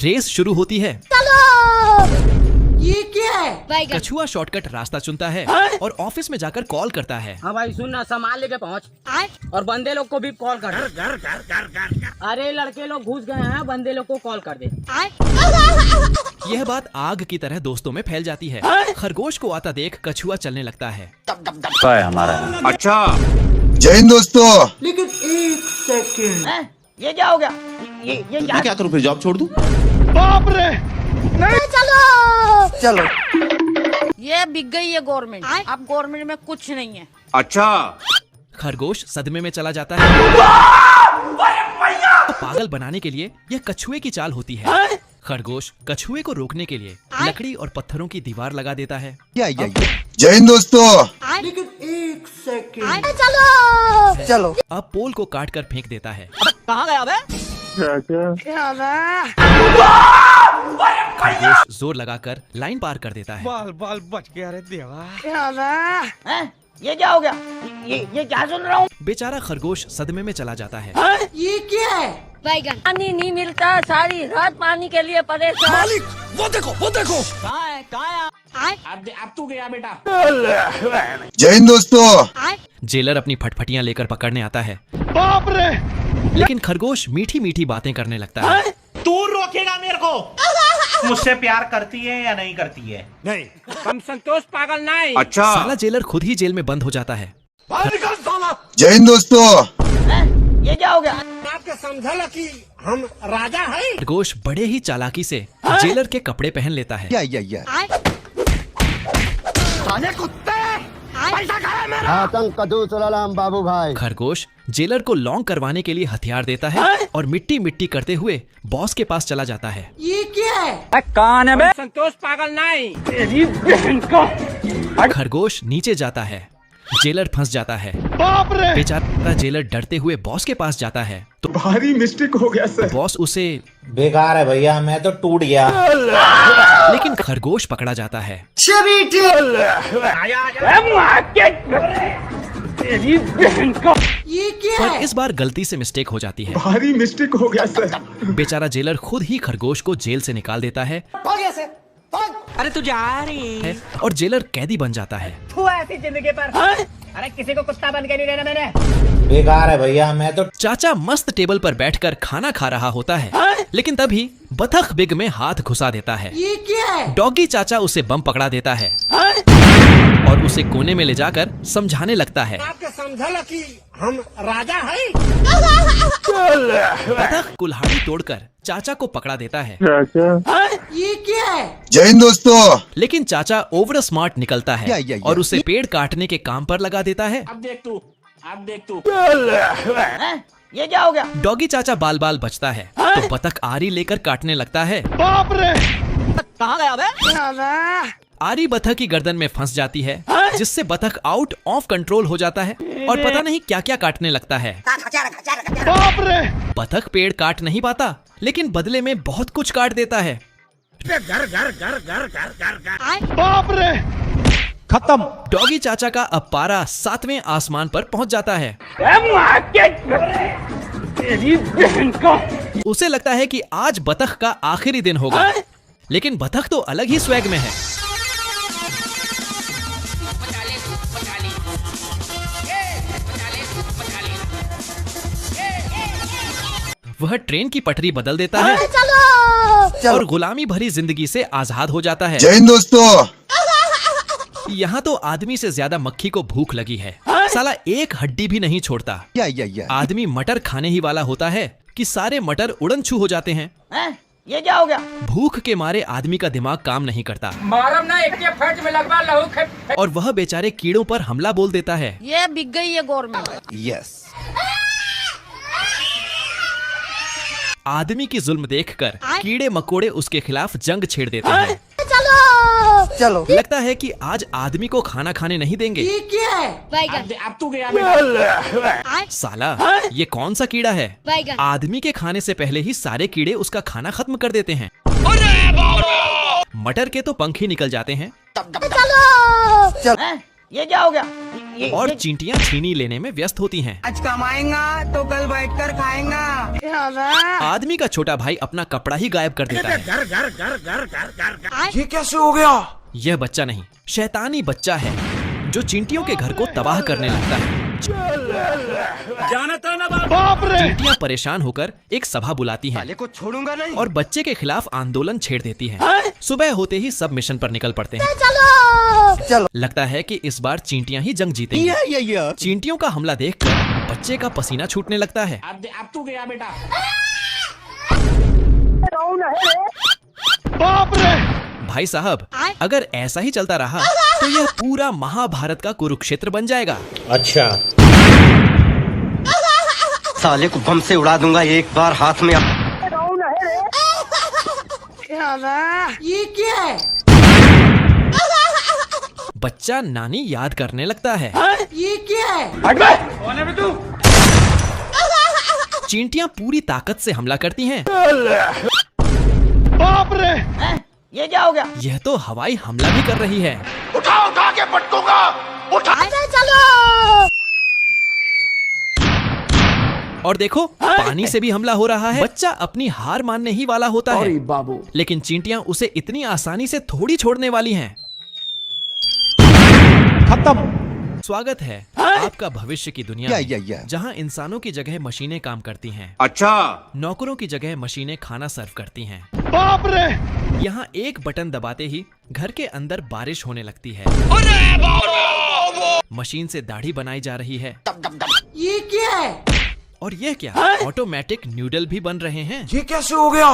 Race शुरू होती है। ये क्या है? कछुआ शॉर्टकट रास्ता चुनता है और ऑफिस में जाकर कॉल करता है। हाँ भाई सुन ना, सामान लेके पहुँच और बंदे लोग को भी कॉल कर। अरे लड़के लोग घुस गए हैं, बंदे लोग को कॉल कर दे। यह बात आग की तरह दोस्तों में फैल जाती है। खरगोश को आता देख कछुआ चलने लगता है। हमारा अच्छा जय हिंद दोस्तों। लेकिन एक सेकंड, ये क्या हो गया? ये क्या करूं, फिर जॉब छोड़ दूं? बाप रे, चलो ये बिक गई है गवर्नमेंट। अब गवर्नमेंट में कुछ नहीं है। अच्छा खरगोश सदमे में चला जाता है। तो पागल बनाने के लिए यह कछुए की चाल होती है। खरगोश कछुए को रोकने के लिए लकड़ी और पत्थरों की दीवार लगा देता है। जय हिंद दोस्तों। लेकिन एक सेकंड, चलो अब पोल को काट कर फेंक देता है। कहाँ गया बे? खरगोश जोर लगाकर लाइन पार कर देता है। बाल बाल बच गया रे देवा। ये क्या हो गया? ये क्या सुन रहा हूँ? बेचारा खरगोश सदमे में चला जाता है। ये क्या है? पानी नहीं मिलता, सारी रात पानी के लिए परेशान। वो देखो कहाँ है? अब तू गया बेटा। जय हिंद दोस्तों। जेलर अपनी फटफटियां लेकर पकड़ने आता है, बाप रे। लेकिन खरगोश मीठी मीठी बातें करने लगता है। तू रोकेगा मेरे को? मुझसे प्यार करती है या नहीं करती है? नहीं। हम संतोष पागल नहीं। अच्छा साला जेलर खुद ही जेल में बंद हो जाता है। निकल साला। जय हिंद दोस्तों। ये क्या हो गया? आपके समझा कि हम राजा हैं। खरगोश बड़े ही चालाकी से जेलर के कपड़े पहन लेता है। बाबू भाई। खरगोश जेलर को लॉन्ग करवाने के लिए हथियार देता है और मिट्टी मिट्टी करते हुए बॉस के पास चला जाता है। ये क्या है? कौन है बे? संतोष पागल नहीं। तेरी बहन का। खरगोश नीचे जाता है, जेलर फंस जाता है। बाप रे। बेचारा जेलर डरते हुए बॉस के पास जाता है तो भारी मिस्टेक हो गया सर। बॉस उसे बेकार है भैया, मैं तो टूट गया। लेकिन खरगोश पकड़ा जाता है। तेरी बहन का। ये क्या पर है? इस बार गलती से मिस्टेक हो जाती है। भारी मिस्टेक हो गया सर। बेचारा जेलर खुद ही खरगोश को जेल से निकाल देता है अरे तू जा रही और जेलर कैदी बन जाता है। तू ऐसी जिंदगी पर। अरे किसी को कुत्ता बन के नहीं रहना मैंने। बेकार है भैया, मैं तो चाचा मस्त टेबल पर बैठकर खाना खा रहा होता है, लेकिन तभी बतख बिग में हाथ घुसा देता है। ये क्या है? डॉगी चाचा उसे बम पकड़ा देता है और उसे कोने में ले जाकर समझाने लगता है। आपके समझा कि हम राजा हैं। बतख कुल्हाड़ी तोड़कर चाचा को पकड़ा देता है। ये क्या है? जय हिंद दोस्तों। लेकिन चाचा ओवर स्मार्ट निकलता है और उसे पेड़ काटने के काम पर लगा देता है। अब देख तू। ये क्या हो गया? डॉगी चाचा बाल बाल बचता है तो बतख आरी लेकर काटने लगता है। बाप रे। कहाँ गया बे? आरी बतख की गर्दन में फंस जाती है, जिससे बतख आउट ऑफ कंट्रोल हो जाता है और पता नहीं क्या क्या काटने लगता है। बाप रे। बतख पेड़ काट नहीं पाता, लेकिन बदले में बहुत कुछ काट देता है। बाप रे। खत्म। डॉगी चाचा का अब पारा 7वें आसमान पर पहुंच जाता है। तेरी बहन का। उसे लगता है कि आज बतख का आखिरी दिन होगा, लेकिन बतख तो अलग ही स्वैग में है। वह ट्रेन की पटरी बदल देता है और गुलामी भरी जिंदगी से आजाद हो जाता है। जय हिंद दोस्तों। यहाँ तो आदमी से ज्यादा मक्खी को भूख लगी है। साला एक हड्डी भी नहीं छोड़ता। आदमी मटर खाने ही वाला होता है कि सारे मटर उड़न छू हो जाते हैं। ये क्या हो गया? भूख के मारे आदमी का दिमाग काम नहीं करता मारम ना एक के फट में लगवा लहू और वह बेचारे कीड़ों पर हमला बोल देता है। ये बिक गई है गवर्नमेंट। यस। आदमी की जुल्म देखकर कीड़े मकोड़े उसके खिलाफ जंग छेड़ देते हैं। चलो लगता है कि आज आदमी को खाना खाने नहीं देंगे। ये क्या है? अब तू गया। साला ये कौन सा कीड़ा है? आदमी के खाने से पहले ही सारे कीड़े उसका खाना खत्म कर देते हैं। मटर के तो पंख ही निकल जाते हैं। ये क्या हो गया? और चींटियां छीनी लेने में व्यस्त होती हैं। आज कमाएगा तो कल बैठकर खाएगा। आदमी का छोटा भाई अपना कपड़ा ही गायब कर देता है। घर घर घर घर घर घर ये कैसे हो गया? यह बच्चा नहीं, शैतानी बच्चा है जो चींटियों के घर को तबाह करने लगता है। बाप रे। चींटियां परेशान होकर एक सभा बुलाती हैं को छोड़ूंगा नहीं। और बच्चे के खिलाफ आंदोलन छेड़ देती हैं। सुबह होते ही सब मिशन पर निकल पड़ते हैं। चलो। लगता है कि इस बार चींटियां ही जंग जीतेंगी। चींटियों का हमला देखकर बच्चे का पसीना छूटने लगता है। अब तू गया बेटा। बाप रे। भाई साहब, अगर ऐसा ही चलता रहा तो यह पूरा महाभारत का कुरुक्षेत्र बन जाएगा। अच्छा। साले को बम से उड़ा दूंगा एक बार हाथ में। ये क्या है? बच्चा नानी याद करने लगता है। ये क्या है? चींटियां पूरी ताकत से हमला करती हैं। बाप रे। ये क्या हो गया? यह तो हवाई हमला भी कर रही है। उठा के पटकूंगा। उठा। और देखो, पानी से भी हमला हो रहा है। बच्चा अपनी हार मानने ही वाला होता है, लेकिन चींटियां उसे इतनी आसानी से थोड़ी छोड़ने वाली हैं। खत्म। स्वागत है आपका भविष्य की दुनिया में, जहां इंसानों की जगह मशीनें काम करती हैं। अच्छा। नौकरों की जगह मशीनें खाना सर्व करती हैं। बाप रे। यहाँ एक बटन दबाते ही घर के अंदर बारिश होने लगती है। मशीन से दाढ़ी बनाई जा रही है। ये क्या है? और यह क्या, ऑटोमेटिक न्यूडल भी बन रहे हैं। ये कैसे हो गया?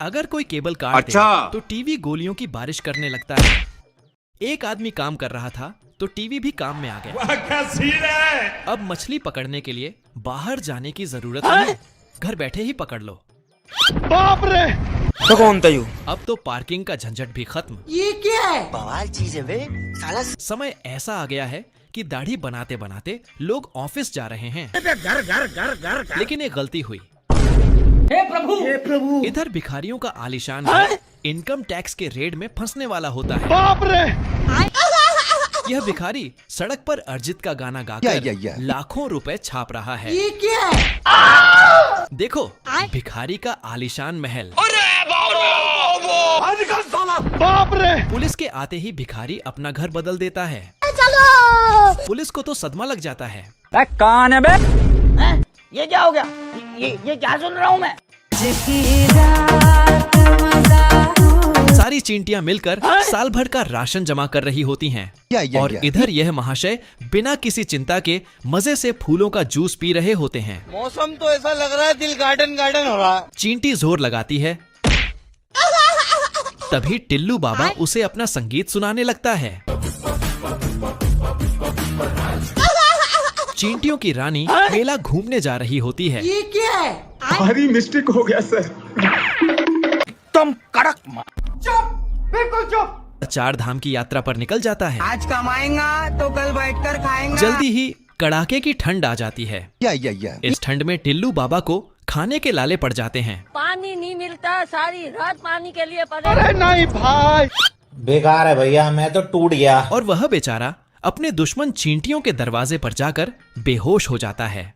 अगर कोई केबल काट दे तो टीवी गोलियों की बारिश करने लगता है। एक आदमी काम कर रहा था तो टीवी भी काम में आ गया। अब मछली पकड़ने के लिए बाहर जाने की जरूरत नहीं, घर बैठे ही पकड़ लो। बाप रे। तो कौन था यू? अब तो पार्किंग का झंझट भी खत्म। ये क्या है? बवाल चीज है वे साला। समय ऐसा आ गया है कि दाढ़ी बनाते बनाते लोग ऑफिस जा रहे हैं। घर घर घर घर। लेकिन एक गलती हुई। हे प्रभु। इधर भिखारियों का आलीशान घर इनकम टैक्स के रेड में फंसने वाला होता है। बाप रे। यह भिखारी सड़क पर अर्जित का गाना गाकर लाखों रुपए छाप रहा है। ये क्या है? देखो, भिखारी का आलीशान महल। बाप रे। पुलिस के आते ही भिखारी अपना घर बदल देता है। पुलिस को तो सदमा लग जाता है। कौन है बे? ये क्या हो गया? ये क्या सुन रहा हूँ मैं? सारी चींटियां मिलकर साल भर का राशन जमा कर रही होती हैं। और इधर यह महाशय बिना किसी चिंता के मजे से फूलों का जूस पी रहे होते हैं। मौसम तो ऐसा लग रहा है दिल गार्डन गार्डन हो रहा है। चींटी जोर लगाती है, तभी टिल्लू बाबा उसे अपना संगीत सुनाने लगता है। चींटियों की रानी मेला घूमने जा रही होती है। ये क्या है? भारी मिस्टेक हो गया सर। तुम कड़क बिल्कुल चुप। 4 धाम की यात्रा पर निकल जाता है। आज कमाएगा तो कल बैठकर खाएगा। जल्दी ही कड़ाके की ठंड आ जाती है। इस ठंड में टिल्लू बाबा को खाने के लाले पड़ जाते हैं। पानी नहीं मिलता, सारी रात पानी के लिए पड़े। अरे नहीं भाई। बेकार है भैया, मैं तो टूट गया। और वह बेचारा अपने दुश्मन चींटियों के दरवाजे पर जाकर बेहोश हो जाता है।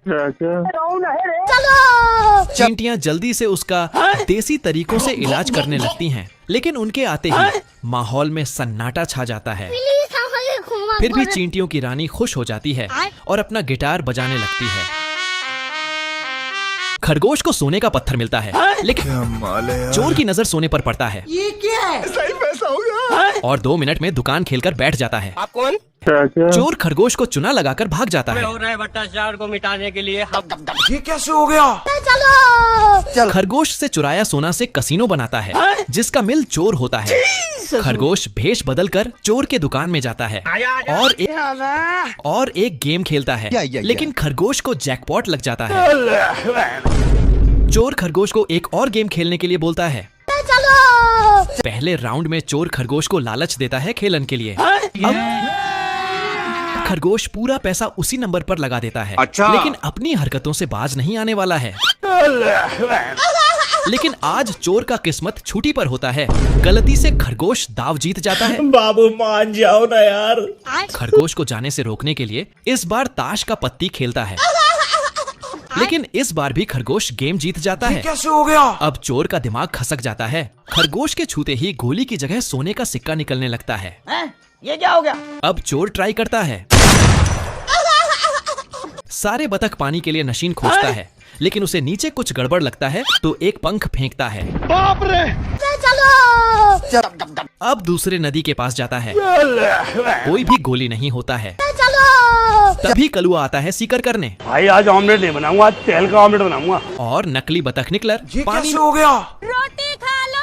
चींटियां जल्दी से उसका देसी तरीकों से इलाज करने लगती हैं, लेकिन उनके आते ही माहौल में सन्नाटा छा जाता है। फिर भी चींटियों की रानी खुश हो जाती है और अपना गिटार बजाने लगती है। खरगोश को सोने का पत्थर मिलता है, लेकिन चोर की नजर सोने पर पड़ता है। ये क्या है? सही पैसा हो गया। और 2 मिनट में दुकान खेलकर बैठ जाता है। आप कौन? चोर खरगोश को चुना लगाकर भाग जाता है। हो रहा है भ्रष्टाचार को मिटाने के लिए हम ये कैसे हो गया? चलो। खरगोश से चुराया सोना से कसीनो बनाता है, जिसका मिल चोर होता है। खरगोश भेष बदलकर चोर के दुकान में जाता है और एक गेम खेलता है, लेकिन खरगोश को जैकपॉट लग जाता है। चोर खरगोश को एक और गेम खेलने के लिए बोलता है। पहले राउंड में चोर खरगोश को लालच देता है खेलन के लिए। अब खरगोश पूरा पैसा उसी नंबर पर लगा देता है, लेकिन अपनी हरकतों से बाज नहीं आने वाला है। लेकिन आज चोर का किस्मत छूटी पर होता है। गलती से खरगोश दाव जीत जाता है। बाबू मान जाओ ना यार। खरगोश को जाने से रोकने के लिए इस बार ताश का पत्ती खेलता है, लेकिन इस बार भी खरगोश गेम जीत जाता है। कैसे हो गया? अब चोर का दिमाग खसक जाता है। खरगोश के छूते ही गोली की जगह सोने का सिक्का निकलने लगता है। ये क्या हो गया? अब चोर ट्राई करता है। सारे बतख पानी के लिए नशीन खोजता है, लेकिन उसे नीचे कुछ गड़बड़ लगता है तो एक पंख फेंकता है। बाप रे। अब दूसरे नदी के पास जाता है, कोई भी गोली नहीं होता है। तभी कलुआ आता है सीकर करने। भाई आज ऑमलेट नहीं बनाऊंगा, आज तेल का ऑमलेट बनाऊंगा। और नकली बतख निकलर पानी हो गया? रोटी खा लो।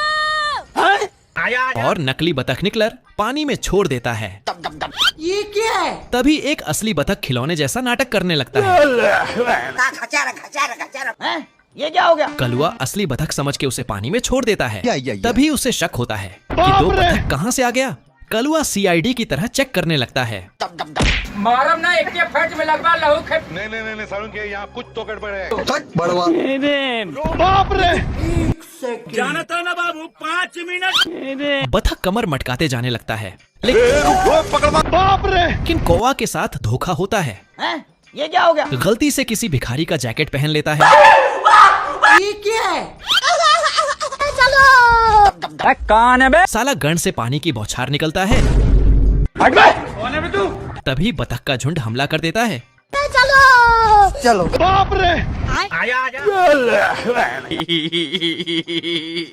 और नकली बतख निकलर पानी में छोड़ देता है। ये क्या है? तभी एक असली बतख खिलौने जैसा नाटक करने लगता है। ये क्या हो गया? कलुआ असली बतख समझ के उसे पानी में छोड़ देता है। तभी उसे शक होता है कि दो बतख कहाँ से आ गया। कलुआ सीआईडी की तरह चेक करने लगता है। मारम ना एक के फट में लगवा लहू खे। नहीं सारुण के यहाँ कुछ तो गड़बड़ है। बाप रे। जानता ना बाबू 5 मिनट। बतख कमर मटकाते जाने लगता है, बाप रे। लेकिन कौवा के साथ धोखा होता है। ये क्या हो गया? गलती से किसी भिखारी का जैकेट पहन लेता है। ये क्या है? कौन है बे? साला गन से पानी की बौछार निकलता है। हट बे। कौन है बे तू? तभी बतख का झुंड हमला कर देता है। चलो। बाप रे। आजा आजा।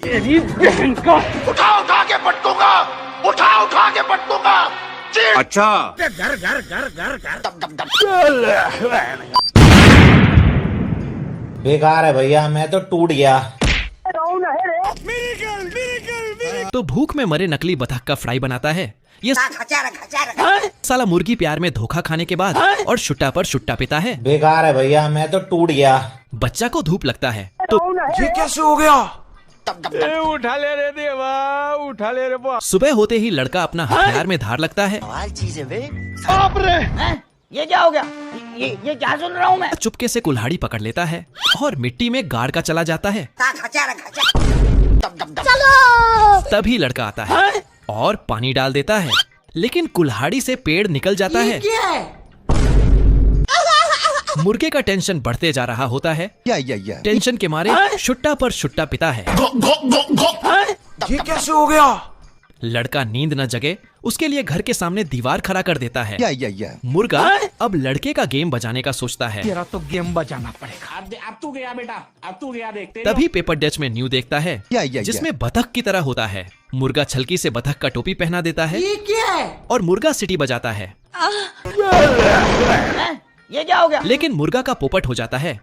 तेरी बहन का। उठा के पटकूंगा। उठा के पटकूंगा। अच्छा। बेकार है भैया, मैं तो टूट गया। तो भूख में मरे नकली बतख का फ्राई बनाता है। ये साला मुर्गी प्यार में धोखा खाने के बाद और शुट्टा पर शुट्टा पिता है। बेकार है भैया, मैं तो टूट गया। बच्चा को धूप लगता है तो ये कैसे हो गया? उठा ले रे देवा, उठा ले रे बा। सुबह होते ही लड़का अपना हथियार में धार लगता है। बाप रे। ये क्या हो गया? ये क्या सुन रहा हूँ मैं? चुपके से कुल्हाड़ी पकड़ लेता है और मिट्टी में गाड़ का चला जाता है। तभी लड़का आता है और पानी डाल देता है, लेकिन कुल्हाड़ी से पेड़ निकल जाता है। क्या है? मुर्गे का टेंशन बढ़ते जा रहा होता है। टेंशन के मारे शुट्टा पर शुट्टा पिता है। ये कैसे हो गया? लड़का नींद न जगे उसके लिए घर के सामने दीवार खड़ा कर देता है। मुर्गा अब लड़के का गेम बजाने का सोचता है। तेरा तो गेम बजाना पड़ेगा। अब तू गया बेटा, अब तू गया देखते। तभी पेपर डच में न्यू देखता है जिसमें बतख की तरह होता है। मुर्गा छलकी से बतख का टोपी पहना देता है ये क्या है? और मुर्गा सीटी बजाता है, ये क्या हो गया? लेकिन मुर्गा का पोपट हो जाता है